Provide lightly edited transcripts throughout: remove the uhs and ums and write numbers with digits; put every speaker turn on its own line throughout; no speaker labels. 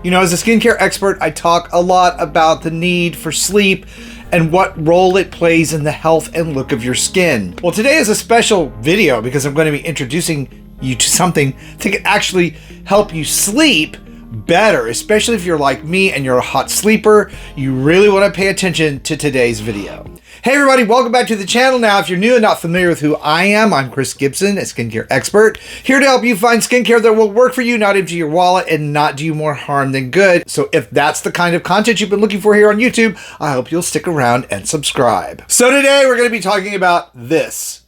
You know, as a skincare expert, I talk a lot about the need for sleep and what role it plays in the health and look of your skin. Well, today is a special video because I'm going to be introducing you to something that can actually help you sleep better, especially if you're like me and you're a hot sleeper. You really want to pay attention to today's video. Hey everybody, welcome back to the channel. Now, if you're new and not familiar with who I am, I'm Chris Gibson, a skincare expert, here to help you find skincare that will work for you, not empty your wallet, and not do you more harm than good. So if that's the kind of content you've been looking for here on YouTube, I hope you'll stick around and subscribe. So today we're going to be talking about this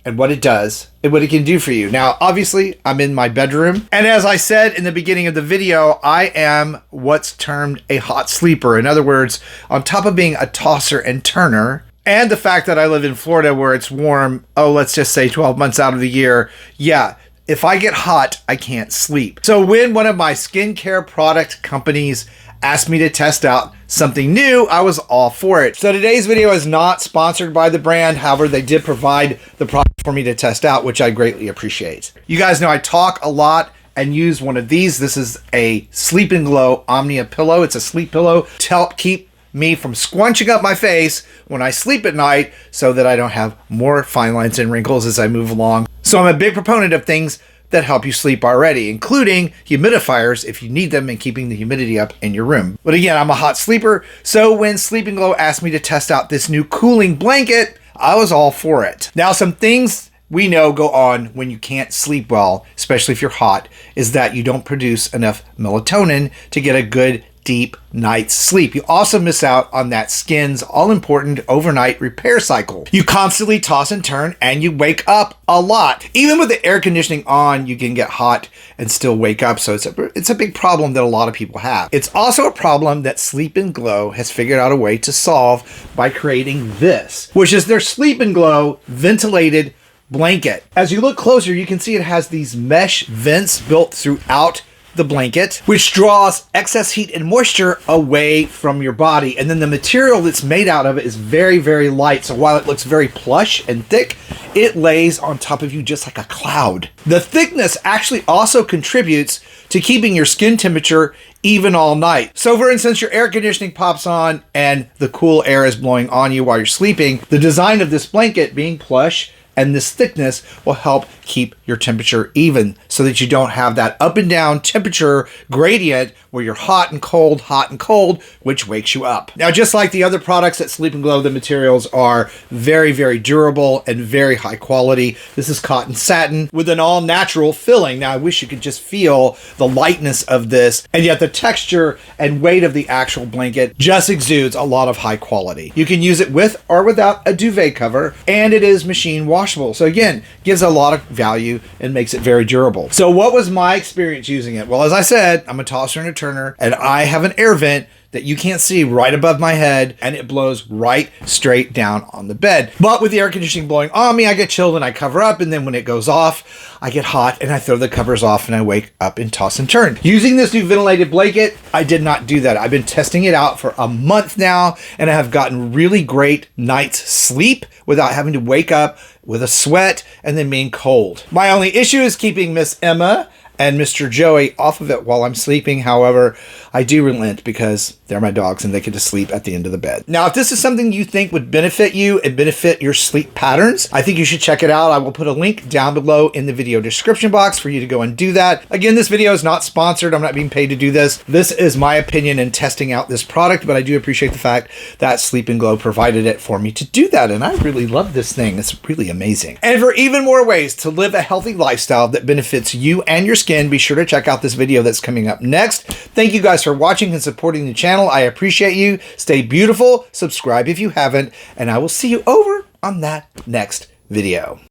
and what it does and what it can do for you. Now, obviously, I'm in my bedroom. And as I said in the beginning of the video, I am what's termed a hot sleeper. In other words, on top of being a tosser and turner, and the fact that I live in Florida where it's warm, let's just say 12 months out of the year, yeah, if I get hot, I can't sleep. So when one of my skincare product companies asked me to test out something new, I was all for it. So today's video is not sponsored by the brand. However, they did provide the product for me to test out, which I greatly appreciate. You guys know I talk a lot and use one of these. This is a Sleep&Glow Omnia pillow. It's a sleep pillow to help keep me from squunching up my face when I sleep at night so that I don't have more fine lines and wrinkles as I move along. So I'm a big proponent of things that help you sleep already, including humidifiers if you need them and keeping the humidity up in your room. But again, I'm a hot sleeper, so when Sleep&Glow asked me to test out this new cooling blanket, I was all for it. Now, some things we know go on when you can't sleep well, especially if you're hot, is that you don't produce enough melatonin to get a good deep night's sleep. You also miss out on that skin's all-important overnight repair cycle. You constantly toss and turn and you wake up a lot. Even with the air conditioning on, you can get hot and still wake up. So it's a big problem that a lot of people have. It's also a problem that Sleep&Glow has figured out a way to solve by creating this, which is their Sleep&Glow ventilated blanket. As you look closer, you can see it has these mesh vents built throughout the blanket, which draws excess heat and moisture away from your body. And then the material that's made out of it is very, very light. So while it looks very plush and thick, it lays on top of you just like a cloud. The thickness actually also contributes to keeping your skin temperature even all night. So for instance, your air conditioning pops on and the cool air is blowing on you while you're sleeping. The design of this blanket being plush and this thickness will help keep your temperature even so that you don't have that up and down temperature gradient where you're hot and cold, which wakes you up. Now, just like the other products at Sleep&Glow, the materials are very, very durable and very high quality. This is cotton satin with an all natural filling. Now, I wish you could just feel the lightness of this, and yet the texture and weight of the actual blanket just exudes a lot of high quality. You can use it with or without a duvet cover, and it is machine washable. So again, gives a lot of value and makes it very durable. So what was my experience using it? Well, as I said, I'm a tosser and a turner, and I have an air vent that you can't see right above my head, and it blows right straight down on the bed. But with the air conditioning blowing on me, I get chilled and I cover up, and then when it goes off, I get hot and I throw the covers off and I wake up and toss and turn. Using this new ventilated blanket, I did not do that. I've been testing it out for a month now, and I have gotten really great night's sleep without having to wake up with a sweat and then being cold. My only issue is keeping Miss Emma and Mr. Joey off of it while I'm sleeping. However, I do relent because they're my dogs and they get to sleep at the end of the bed. Now, if this is something you think would benefit you and benefit your sleep patterns, I think you should check it out. I will put a link down below in the video description box for you to go and do that. Again, this video is not sponsored. I'm not being paid to do this. This is my opinion in testing out this product, but I do appreciate the fact that Sleep&Glow provided it for me to do that. And I really love this thing. It's really amazing. And for even more ways to live a healthy lifestyle that benefits you and your skin, be sure to check out this video that's coming up next. Thank you guys for watching and supporting the channel. I appreciate you. Stay beautiful. Subscribe if you haven't, and I will see you over on that next video.